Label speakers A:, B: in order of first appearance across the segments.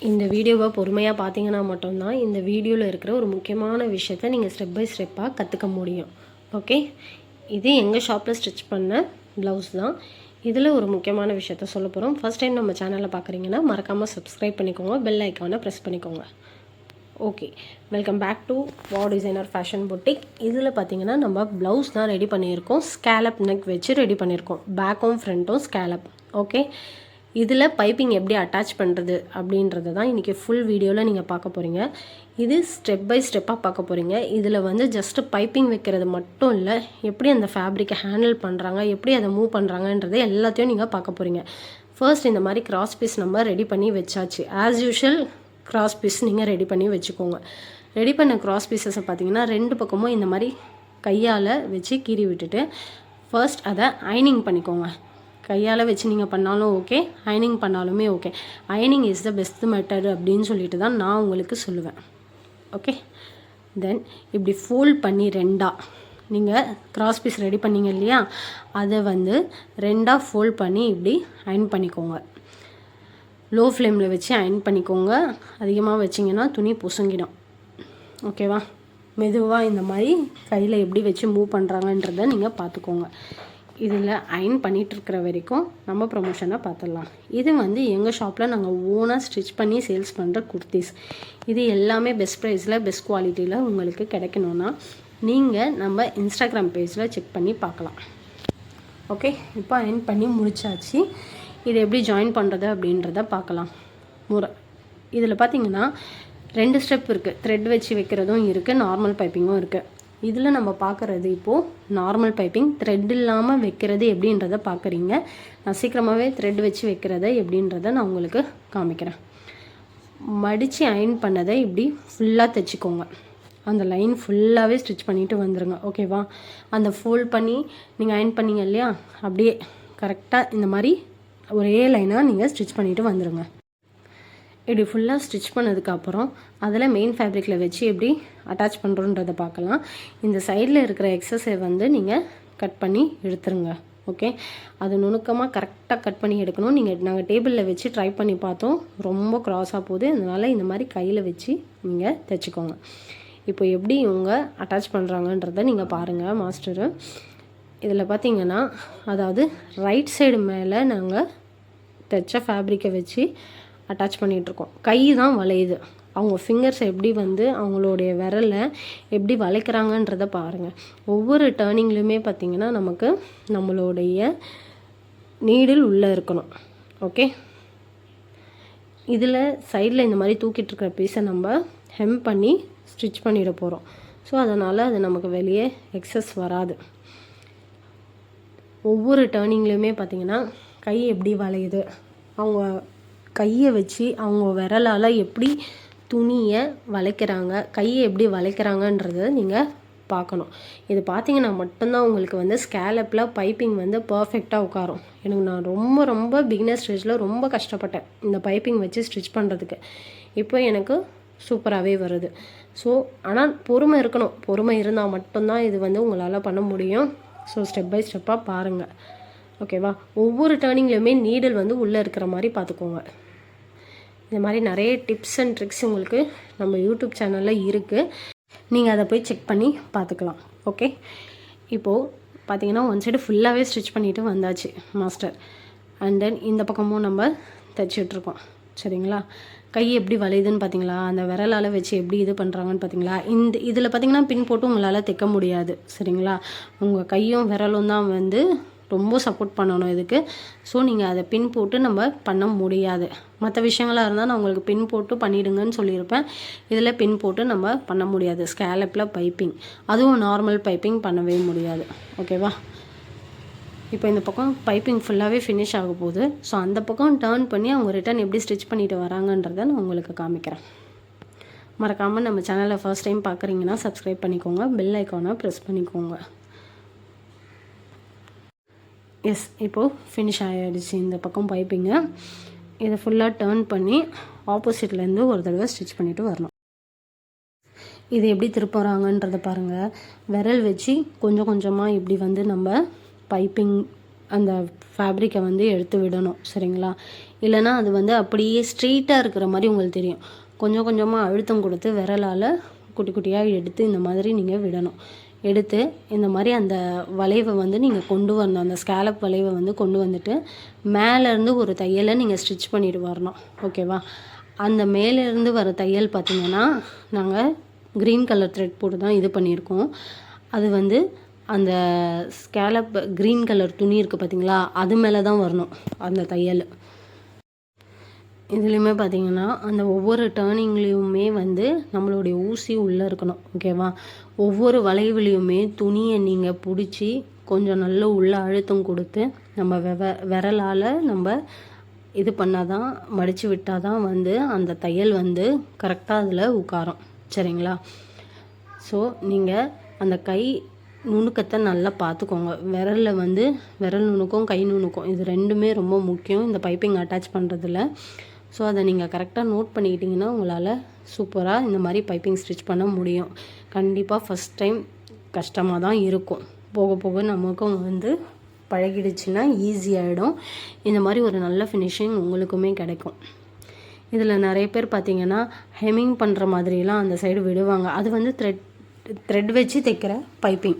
A: இந்த வீடியோவை பொறுமையாக பார்த்தீங்கன்னா மட்டும்தான் இந்த வீடியோவில் இருக்கிற ஒரு முக்கியமான விஷயத்த நீங்கள் ஸ்டெப் பை ஸ்டெப்பாக கற்றுக்க முடியும். ஓகே, இது எங்கள் ஷாப்பில் ஸ்டிச் பண்ண ப்ளவுஸ் தான். இதில் ஒரு முக்கியமான விஷயத்த சொல்ல போகிறோம். ஃபஸ்ட் டைம் நம்ம சேனலை பார்க்குறீங்கன்னா மறக்காமல் சப்ஸ்கிரைப் பண்ணிக்கோங்க, பெல் ஐக்கானை ப்ரெஸ் பண்ணிக்கோங்க. ஓகே, வெல்கம் பேக் டு வா டிசைனர் ஃபேஷன் பொட்டிக். இதில் பார்த்தீங்கன்னா நம்ம ப்ளவுஸ் தான் ரெடி பண்ணியிருக்கோம். ஸ்கேலப் நெக் வச்சு ரெடி பண்ணியிருக்கோம். பேக்கும் ஃப்ரண்ட்டும் ஸ்கேலப். ஓகே, இதில் பைப்பிங் எப்படி அட்டாச் பண்ணுறது அப்படின்றது தான் இன்றைக்கி ஃபுல் வீடியோவில் நீங்கள் பார்க்க போகிறீங்க. இது ஸ்டெப் பை ஸ்டெப்பாக பார்க்க போகிறீங்க. இதில் வந்து ஜஸ்ட்டு பைப்பிங் வைக்கிறது மட்டும் இல்லை, எப்படி அந்த ஃபேப்ரிக்கை ஹேண்டில் பண்ணுறாங்க, எப்படி அதை மூவ் பண்ணுறாங்கன்றது எல்லாத்தையும் நீங்கள் பார்க்க போகிறீங்க. ஃபர்ஸ்ட் இந்த மாதிரி கிராஸ் பீஸ் நம்ம ரெடி பண்ணி வச்சாச்சு. ஆஸ் யூஷுவல் கிராஸ் பீஸ் நீங்கள் ரெடி பண்ணி வச்சுக்கோங்க. ரெடி பண்ண கிராஸ் பீஸஸை பார்த்தீங்கன்னா ரெண்டு பக்கமும் இந்த மாதிரி கையால் வச்சு கீறி விட்டுட்டு ஃபர்ஸ்ட் அதை அயனிங் பண்ணிக்கோங்க. கையால் வச்சு நீங்கள் பண்ணாலும் ஓகே, அயனிங் பண்ணாலுமே ஓகே. அயனிங் இஸ் த பெஸ்ட் மெத்தட் அப்படின்னு சொல்லிட்டு தான் நான் உங்களுக்கு சொல்லுவேன். ஓகே, தென் இப்படி ஃபோல்ட் பண்ணி ரெண்டாக நீங்கள் கிராஸ் பீஸ் ரெடி பண்ணிங்க இல்லையா, அதை வந்து ரெண்டாக ஃபோல்ட் பண்ணி இப்படி அயன் பண்ணிக்கோங்க. லோ ஃப்ளேமில் வச்சு அயன் பண்ணிக்கோங்க. அதிகமாக வச்சிங்கன்னா துணி பொசுங்கிடும். ஓகேவா, மெதுவாக இந்த மாதிரி கையில் எப்படி வச்சு மூவ் பண்ணுறாங்கன்றதை நீங்கள் பார்த்துக்கோங்க. இதில் அயன் பண்ணிகிட்ருக்கிற வரைக்கும் நம்ம ப்ரொமோஷனை பார்த்துடலாம். இது வந்து எங்கள் ஷாப்பில் நாங்கள் ஓனாக ஸ்டிச் பண்ணி சேல்ஸ் பண்ணுற குர்த்திஸ். இது எல்லாமே பெஸ்ட் ப்ரைஸில் பெஸ்ட் குவாலிட்டியில் உங்களுக்கு கிடைக்கணுன்னா நீங்கள் நம்ம இன்ஸ்டாகிராம் பேஜில் செக் பண்ணி பார்க்கலாம். ஓகே, இப்போ அயன் பண்ணி முடிச்சாச்சு. இது எப்படி ஜாயின் பண்ணுறது அப்படின்றத பார்க்கலாம். இதில் பார்த்திங்கன்னா 2 ஸ்டெப் இருக்குது. த்ரெட் வச்சு வைக்கிறதும் இருக்குது, நார்மல் பைப்பிங்கும் இருக்குது. இதில் நம்ம பார்க்குறது இப்போது நார்மல் பைப்பிங். த்ரெட் இல்லாமல் வைக்கிறது எப்படின்றத பார்க்குறீங்க. நான் சீக்கிரமாகவே த்ரெட் வச்சு வைக்கிறத எப்படின்றத நான் உங்களுக்கு காமிக்கிறேன். மடித்து அயன் பண்ணதை இப்படி ஃபுல்லாக தைச்சிக்கோங்க. அந்த லைன் ஃபுல்லாகவே ஸ்டிச் பண்ணிவிட்டு வந்துடுங்க. ஓகேவா, அந்த ஃபோல்ட் பண்ணி நீங்கள் அயன் பண்ணிங்க இல்லையா, அப்படியே கரெக்டாக இந்த மாதிரி ஒரே லைனாக நீங்கள் ஸ்டிச் பண்ணிவிட்டு வந்துடுங்க. இப்படி ஃபுல்லாக ஸ்டிச் பண்ணதுக்கப்புறம் அதில் மெயின் ஃபேப்ரிக்கில் வச்சு எப்படி அட்டாச் பண்ணுறோன்றதை பார்க்கலாம். இந்த சைடில் இருக்கிற எக்ஸஸை வந்து நீங்கள் கட் பண்ணி எடுத்துருங்க. ஓகே, அது நுணுக்கமாக கரெக்டாக கட் பண்ணி எடுக்கணும். நாங்கள் டேபிளில் வச்சு ட்ரை பண்ணி பார்த்தோம், ரொம்ப க்ராஸாக போகுது. அதனால் இந்த மாதிரி கையில் வச்சு நீங்கள் தைச்சிக்கோங்க. இப்போ எப்படி இவங்க அட்டாச் பண்ணுறாங்கன்றதை நீங்கள் பாருங்கள் மாஸ்டரு. இதில் பார்த்தீங்கன்னா, அதாவது ரைட் சைடு மேலே நாங்கள் தைச்ச ஃபேப்ரிக்கை வச்சு அட்டாச் பண்ணிகிட்ருக்கோம். கை தான் வளையுது. அவங்க ஃபிங்கர்ஸ் எப்படி வந்து அவங்களுடைய விரலை எப்படி வளைக்கிறாங்கன்றதை பாருங்கள். ஒவ்வொரு டேர்னிங்லையுமே பார்த்திங்கன்னா நமக்கு நம்மளுடைய நீடில் உள்ளே இருக்கணும். ஓகே, இதில் சைடில் இந்த மாதிரி தூக்கிட்டு இருக்கிற பீஸை நம்ம ஹெம் பண்ணி ஸ்டிச் பண்ணிட போகிறோம். ஸோ அதனால் அது நமக்கு வெளியே எக்ஸஸ் வராது. ஒவ்வொரு டேர்னிங்லையுமே பார்த்திங்கன்னா கை எப்படி வளையுது, அவங்க கையை வச்சு அவங்க விரலால் எப்படி துணியை வளைக்கிறாங்க, கையை எப்படி வளைக்கிறாங்கன்றதை நீங்கள் பார்க்கணும். இது பார்த்தீங்கன்னா மட்டும்தான் உங்களுக்கு வந்து ஸ்கேலப்பில் பைப்பிங் வந்து பர்ஃபெக்டாக உட்காரும். நான் ரொம்ப ரொம்ப பிகினர் ஸ்டேஜில் ரொம்ப கஷ்டப்பட்டேன் இந்த பைப்பிங் வச்சு ஸ்டிச் பண்ணுறதுக்கு. இப்போ எனக்கு சூப்பராகவே வருது. ஸோ ஆனால் பொறுமை இருக்கணும். பொறுமை இருந்தால் மட்டும்தான் இது வந்து உங்களால் பண்ண முடியும். ஸோ ஸ்டெப் பை ஸ்டெப்பாக பாருங்கள். ஓகேவா, ஒவ்வொரு டேர்னிங்லையுமே நீடில் வந்து உள்ளே இருக்கிற மாதிரி பார்த்துக்கோங்க. இந்த மாதிரி நிறைய டிப்ஸ் அண்ட் ட்ரிக்ஸ் உங்களுக்கு நம்ம யூடியூப் சேனலில் இருக்குது. நீங்கள் அதை போய் செக் பண்ணி பார்த்துக்கலாம். ஓகே, இப்போது பார்த்தீங்கன்னா ஒன் சைடு ஃபுல்லாகவே ஸ்டிச் பண்ணிவிட்டு வந்தாச்சு மாஸ்டர். அண்ட் தென் இந்த பக்கமும் நம்ம தைச்சிட்ருக்கோம். சரிங்களா, கை எப்படி வளையுதுன்னு பார்த்தீங்களா, அந்த விரலால் வச்சு எப்படி இது பண்ணுறாங்கன்னு பார்த்தீங்களா. இதில் பார்த்தீங்கன்னா பின் போட்டு உங்களால் தைக்க முடியாது. சரிங்களா, உங்கள் கையும் விரலும் தான் வந்து ரொம்ப சப்போர்ட் பண்ணணும் இதுக்கு. ஸோ நீங்கள் அதை பின் போட்டு நம்ம பண்ண முடியாது. மற்ற விஷயங்களாக இருந்தால் நான் உங்களுக்கு பின் போட்டு பண்ணிவிடுங்கன்னு சொல்லியிருப்பேன். இதில் பின் போட்டு நம்ம பண்ண முடியாது. ஸ்கேலப்பில் பைப்பிங், அதுவும் நார்மல் பைப்பிங் பண்ணவே முடியாது. ஓகேவா, இப்போ இந்த பக்கம் பைப்பிங் ஃபுல்லாகவே ஃபினிஷ் ஆக போகுது. ஸோ அந்த பக்கம் டேர்ன் பண்ணி அவங்க ரிட்டன் எப்படி ஸ்டிச் பண்ணிட்டு வராங்கன்றதை நான் உங்களுக்கு காமிக்கிறேன். மறக்காமல் நம்ம சேனலை ஃபர்ஸ்ட் டைம் பார்க்குறீங்கன்னா சப்ஸ்கிரைப் பண்ணிக்கோங்க, பெல் ஐக்கானை ப்ரெஸ் பண்ணிக்கோங்க. எஸ், இப்போது ஃபினிஷ் ஆகிடுச்சு இந்த பக்கம் பைப்பிங்கு. இதை ஃபுல்லாக டேர்ன் பண்ணி ஆப்போசிட்லேருந்து ஒரு தடவை ஸ்டிச் பண்ணிவிட்டு வரணும். இது எப்படி திருப்புறாங்கன்றதை பாருங்கள். விரல் வச்சு கொஞ்சம் கொஞ்சமாக இப்படி வந்து நம்ம பைப்பிங் அந்த ஃபேப்ரிக்கை வந்து எடுத்து விடணும். சரிங்களா, இல்லைனா அது வந்து அப்படியே ஸ்ட்ரெயிட்டாக இருக்கிற மாதிரி உங்களுக்கு தெரியும். கொஞ்சம் கொஞ்சமாக அழுத்தம் கொடுத்து விரலால் குட்டி குட்டியாக எடுத்து இந்த மாதிரி நீங்கள் விடணும். எடுத்து இந்த மாதிரி அந்த வளைவை வந்து நீங்கள் கொண்டு வரணும். அந்த ஸ்கேலப் வளைவை வந்து கொண்டு வந்துட்டு மேலேருந்து ஒரு தையலை நீங்கள் ஸ்டிச் பண்ணிட்டு வரணும். ஓகேவா? அந்த மேலேருந்து வர தையல் பார்த்திங்கன்னா நாங்கள் க்ரீன் கலர் த்ரெட் போட்டு தான் இது பண்ணியிருக்கோம். அது வந்து அந்த ஸ்கேலப் க்ரீன் கலர் துணி இருக்குது பார்த்திங்களா, அது மேலே தான் வரணும் அந்த தையல். இதுலேயுமே பார்த்திங்கன்னா அந்த ஒவ்வொரு டேர்னிங்லேயுமே வந்து நம்மளுடைய ஊசி உள்ளே இருக்கணும். ஓகேவா? ஒவ்வொரு வளைவுலேயுமே துணியை நீங்கள் பிடிச்சி கொஞ்சம் நல்ல உள்ள அழுத்தம் கொடுத்து நம்ம விரலால் நம்ம இது பண்ணால் தான், மடித்து விட்டால் தான் வந்து அந்த தையல் வந்து கரெக்டாக அதில் உட்காரும். சரிங்களா? ஸோ நீங்கள் அந்த கை நுணுக்கத்தை நல்லா பார்த்துக்கோங்க. விரலில் வந்து விரல் நுணுக்கம், கை நுணுக்கம் இது ரெண்டுமே ரொம்ப முக்கியம் இந்த பைப்பிங் அட்டாச் பண்ணுறதுல. ஸோ அதை நீங்கள் கரெக்டாக நோட் பண்ணிக்கிட்டிங்கன்னா உங்களால் சூப்பராக இந்த மாதிரி பைப்பிங் ஸ்டிச் பண்ண முடியும். கண்டிப்பாக ஃபஸ்ட் டைம் கஷ்டமாக தான் இருக்கும். போக போக நமக்கும் வந்து பழகிடுச்சுன்னா ஈஸியாகிடும். இந்த மாதிரி ஒரு நல்ல ஃபினிஷிங் உங்களுக்குமே கிடைக்கும். இதில் நிறைய பேர் பார்த்திங்கன்னா ஹெம்மிங் பண்ணுற மாதிரிலாம் அந்த சைடு விடுவாங்க. அது வந்து த்ரெட் வச்சு தைக்கிற பைப்பிங்.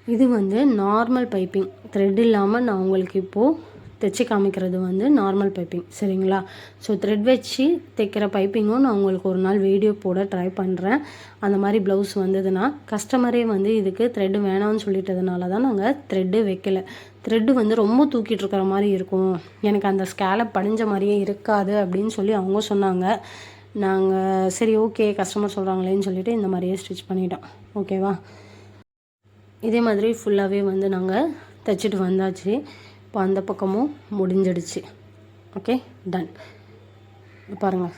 A: இது வந்து நார்மல் பைப்பிங். த்ரெட் இல்லாமல் நான் உங்களுக்கு இப்போது தைச்சி காமிக்கிறது வந்து நார்மல் பைப்பிங். சரிங்களா? ஸோ த்ரெட் வச்சு தைக்கிற பைப்பிங்கும் நான் உங்களுக்கு ஒரு நாள் வீடியோ போட ட்ரை பண்ணுறேன். அந்த மாதிரி ப்ளவுஸ் வந்ததுன்னா கஸ்டமரே வந்து இதுக்கு த்ரெட்டு வேணாம்னு சொல்லிட்டதுனால தான் நாங்கள் த்ரெட்டு வைக்கலை. த்ரெட்டு வந்து ரொம்ப தூக்கிட்டு இருக்கிற மாதிரி இருக்கும், எனக்கு அந்த ஸ்கேலப் படிஞ்ச மாதிரியே இருக்காது அப்படின்னு சொல்லி அவங்க சொன்னாங்க. நாங்கள் சரி ஓகே கஸ்டமர் சொல்கிறாங்களேன்னு சொல்லிவிட்டு இந்த மாதிரியே ஸ்டிச் பண்ணிட்டோம். ஓகேவா? இதே மாதிரி ஃபுல்லாகவே வந்து நாங்கள் தைச்சிட்டு வந்தாச்சு. இப்போ அந்த பக்கமும் முடிஞ்சிடுச்சு. Okay, done. பாருங்கள்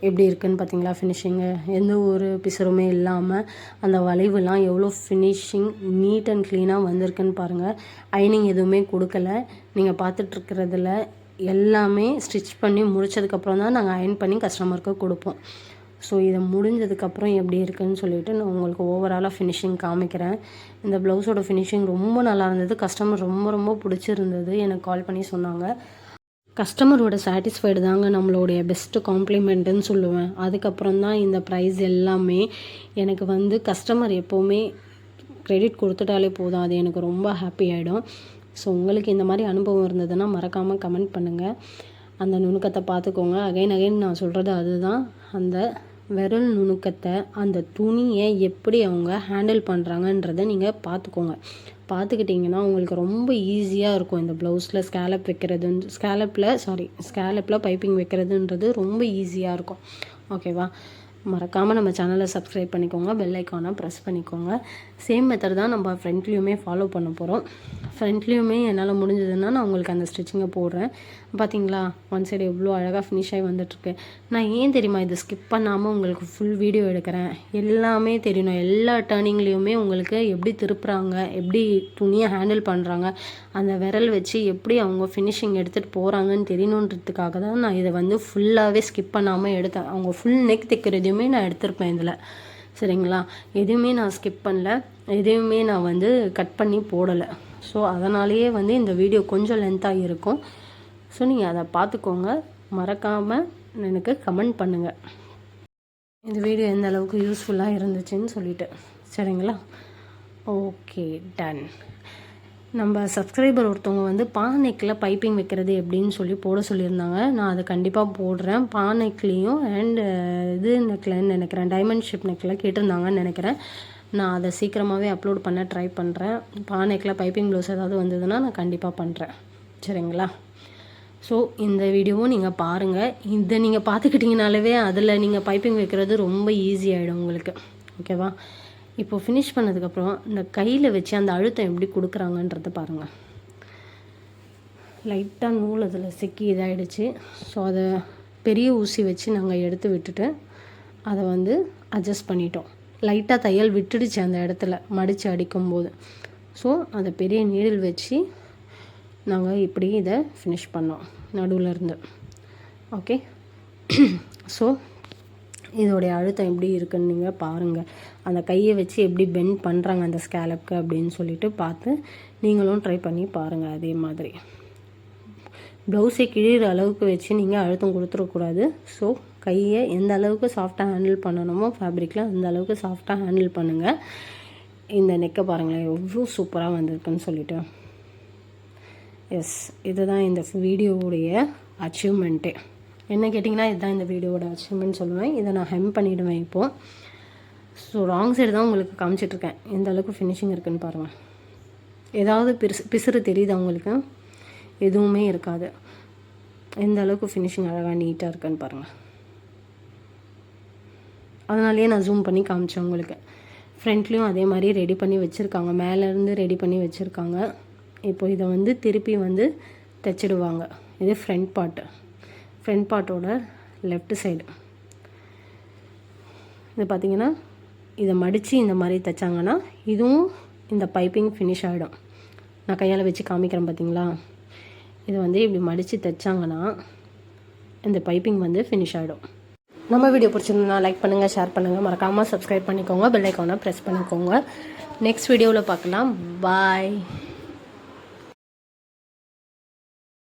A: எப்படி இருக்குதுன்னு பார்த்தீங்களா ஃபினிஷிங்கு. எந்த ஒரு பிசருமே இல்லாமல் அந்த வளைவுலாம் எவ்வளோ ஃபினிஷிங் நீட் அண்ட் க்ளீனாக வந்திருக்குன்னு பாருங்கள். ஐனிங் எதுவுமே கொடுக்கல. நீங்கள் பார்த்துட்ருக்கிறதுல எல்லாமே ஸ்டிச் பண்ணி முடித்ததுக்கப்புறம் தான் நாங்கள் அயன் பண்ணி கஸ்டமருக்கு கொடுப்போம். ஸோ இதை முடிஞ்சதுக்கப்புறம் எப்படி இருக்குதுன்னு சொல்லிவிட்டு நான் உங்களுக்கு ஓவராலாக ஃபினிஷிங் காமிக்கிறேன். இந்த ப்ளவுஸோட ஃபினிஷிங் ரொம்ப நல்லா இருந்தது. கஸ்டமர் ரொம்ப ரொம்ப பிடிச்சிருந்தது. எனக்கு கால் பண்ணி சொன்னாங்க. கஸ்டமரோட சாட்டிஸ்ஃபைடு தாங்க நம்மளுடைய பெஸ்ட்டு காம்ப்ளிமெண்ட்டுன்னு சொல்லுவேன். அதுக்கப்புறம் தான் இந்த ப்ரைஸ் எல்லாமே. எனக்கு வந்து கஸ்டமர் எப்போவுமே க்ரெடிட் கொடுத்துட்டாலே போதும், அது எனக்கு ரொம்ப ஹாப்பி ஆகிடும். ஸோ உங்களுக்கு இந்த மாதிரி அனுபவம் இருந்ததுன்னா மறக்காமல் கமெண்ட் பண்ணுங்கள். அந்த நுணுக்கத்தை பார்த்துக்கோங்க. அகைன் நான் சொல்கிறது அதுதான், அந்த விரல் நுணுக்கத்தை, அந்த துணியை எப்படி அவங்க ஹேண்டில் பண்ணுறாங்கன்றதை நீங்கள் பார்த்துக்கோங்க. பார்த்துக்கிட்டிங்கன்னா உங்களுக்கு ரொம்ப ஈஸியாக இருக்கும். இந்த ப்ளவுஸில் ஸ்கேலப் வைக்கிறது, ஸ்கேலப்பில் பைப்பிங் வைக்கிறதுன்றது ரொம்ப ஈஸியாக இருக்கும். ஓகேவா? மறக்காமல் நம்ம சேனலை சப்ஸ்கிரைப் பண்ணிக்கோங்க, பெல் ஐக்கானை ப்ரெஸ் பண்ணிக்கோங்க. சேம் மெத்தட் தான் நம்ம ஃப்ரண்ட்லேயுமே ஃபாலோ பண்ண போகிறோம். ஃப்ரண்ட்லேயுமே என்னால் முடிஞ்சதுன்னா நான் உங்களுக்கு அந்த ஸ்டிச்சிங்கை போடுறேன். பார்த்தீங்களா ஒன் சைடு எவ்வளோ அழகாக ஃபினிஷ் ஆகி வந்துட்டுருக்கு. நான் ஏன் தெரியுமா இது ஸ்கிப் பண்ணாமல் உங்களுக்கு ஃபுல் வீடியோ எடுக்கிறேன், எல்லாமே தெரியணும். எல்லா டர்னிங்லேயுமே உங்களுக்கு எப்படி திருப்புறாங்க, எப்படி துணியை ஹேண்டில் பண்ணுறாங்க, அந்த விரல் வச்சு எப்படி அவங்க ஃபினிஷிங் எடுத்துகிட்டு போகிறாங்கன்னு தெரியணுன்றதுக்காக தான் நான் இதை வந்து ஃபுல்லாகவே ஸ்கிப் பண்ணாமல் எடுத்தேன். அவங்க ஃபுல் நெக் தைக்கிறதையுமே நான் எடுத்திருப்பேன் இதில். சரிங்களா? எதுவுமே நான் ஸ்கிப் பண்ணல, எதுவுமே நான் வந்து கட் பண்ணி போடலை. ஸோ அதனாலேயே வந்து இந்த வீடியோ கொஞ்சம் லென்த்தாக இருக்கும். ஸோ நீங்கள் அதை பார்த்துக்கோங்க. மறக்காமல் எனக்கு கமெண்ட் பண்ணுங்கள் இந்த வீடியோ எந்த அளவுக்கு யூஸ்ஃபுல்லாக இருந்துச்சுன்னு சொல்லிட்டு. சரிங்களா? Okay, ton. நம்ம சப்ஸ்கிரைபர் ஒருத்தவங்க வந்து பானைக்கில் பைப்பிங் வைக்கிறது எப்படின்னு சொல்லி போட சொல்லியிருந்தாங்க. நான் அதை கண்டிப்பாக போடுறேன். பானைக்லேயும் அண்டு இது நெக்லன்னு நினைக்கிறேன், டைமண்ட் ஷேப் நெக்கில் கேட்டிருந்தாங்கன்னு நினைக்கிறேன். நான் அதை சீக்கிரமாகவே அப்லோட் பண்ண ட்ரை பண்ணுறேன். பானைக்கில் பைப்பிங் ப்ளவுஸ் ஏதாவது வந்ததுன்னா நான் கண்டிப்பாக பண்ணுறேன். சரிங்களா? ஸோ இந்த வீடியோவும் நீங்கள் பாருங்கள். இதை நீங்கள் பார்த்துக்கிட்டிங்கனாலவே அதில் நீங்கள் பைப்பிங் வைக்கிறது ரொம்ப ஈஸியாகிடும் உங்களுக்கு. ஓகேவா? இப்போது ஃபினிஷ் பண்ணதுக்கப்புறம் இந்த கையில் வச்சு அந்த அழுத்தம் எப்படி கொடுக்குறாங்கன்றத பாருங்கள். லைட்டாக நூல் அதில் சிக்கி இதாகிடுச்சு. ஸோ அதை பெரிய ஊசி வச்சு நாங்கள் எடுத்து விட்டுட்டு அதை வந்து அட்ஜஸ்ட் பண்ணிட்டோம். லைட்டாக தையல் விட்டுடுச்சு அந்த இடத்துல மடித்து அடிக்கும்போது. ஸோ அதை பெரிய நீடில் வச்சு நாங்கள் இப்படி இதை ஃபினிஷ் பண்ணோம் நடுவில் இருந்து. ஓகே, ஸோ இதோடைய அழுத்தம் எப்படி இருக்குன்னு நீங்கள் பாருங்கள். அந்த கையை வச்சு எப்படி பெண்ட் பண்ணுறாங்க அந்த ஸ்கேலப்க்கு அப்படின்னு சொல்லிட்டு பார்த்து நீங்களும் ட்ரை பண்ணி பாருங்கள். அதே மாதிரி ப்ளவுஸை கிழிகிற அளவுக்கு வச்சு நீங்கள் அழுத்தம் கொடுத்துடக்கூடாது. ஸோ கையை எந்த அளவுக்கு சாஃப்டாக ஹேண்டில் பண்ணணுமோ ஃபேப்ரிக்கில் அந்த அளவுக்கு சாஃப்டாக ஹேண்டில் பண்ணுங்கள். இந்த நெக்கை பாருங்களேன் எவ்வளோ சூப்பராக வந்திருக்குன்னு சொல்லிட்டு. எஸ், இதுதான் இந்த வீடியோவுடைய அச்சீவ்மெண்ட்டே. என்ன கேட்டிங்கன்னா இதுதான் இந்த வீடியோவோட அச்சீவ்மெண்ட் சொல்லுவேன். இதை நான் ஹெம் பண்ணிவிடுவேன் இப்போது. ஸோ ராங் சைடு தான் உங்களுக்கு காமிச்சிட்ருக்கேன். எந்த அளவுக்கு ஃபினிஷிங் இருக்குதுன்னு பாருங்கள். ஏதாவது பிசுறு தெரியுது அவங்களுக்கு? எதுவுமே இருக்காது. எந்த அளவுக்கு ஃபினிஷிங் அழகாக நீட்டாக இருக்குன்னு பாருங்கள். அதனாலேயே நான் ஜூம் பண்ணி காமிச்சேன் உங்களுக்கு. ஃப்ரண்ட்லேயும் அதே மாதிரி ரெடி பண்ணி வச்சுருக்காங்க, மேலேருந்து ரெடி பண்ணி வச்சுருக்காங்க. இப்போ இதை வந்து திருப்பி வந்து தைச்சிடுவாங்க. இது ஃப்ரண்ட் பார்ட்டோட லெஃப்ட் சைடு. இது பார்த்திங்கன்னா இதை மடித்து இந்த மாதிரி தைச்சாங்கன்னா இதுவும் இந்த பைப்பிங் ஃபினிஷ் ஆகிடும். நான் கையால் வச்சு காமிக்கிறேன் பார்த்தீங்களா? இது வந்து இப்படி மடித்து தைச்சாங்கன்னா இந்த பைப்பிங் வந்து ஃபினிஷ் ஆகிடும். நம்ம வீடியோ பிடிச்சிருந்தா லைக் பண்ணுங்கள், ஷேர் பண்ணுங்கள், மறக்காமல் சப்ஸ்கிரைப் பண்ணிக்கோங்க, பெல் ஐக்கானை ப்ரெஸ் பண்ணிக்கோங்க. நெக்ஸ்ட் வீடியோவில் பார்க்கலாம். பாய்.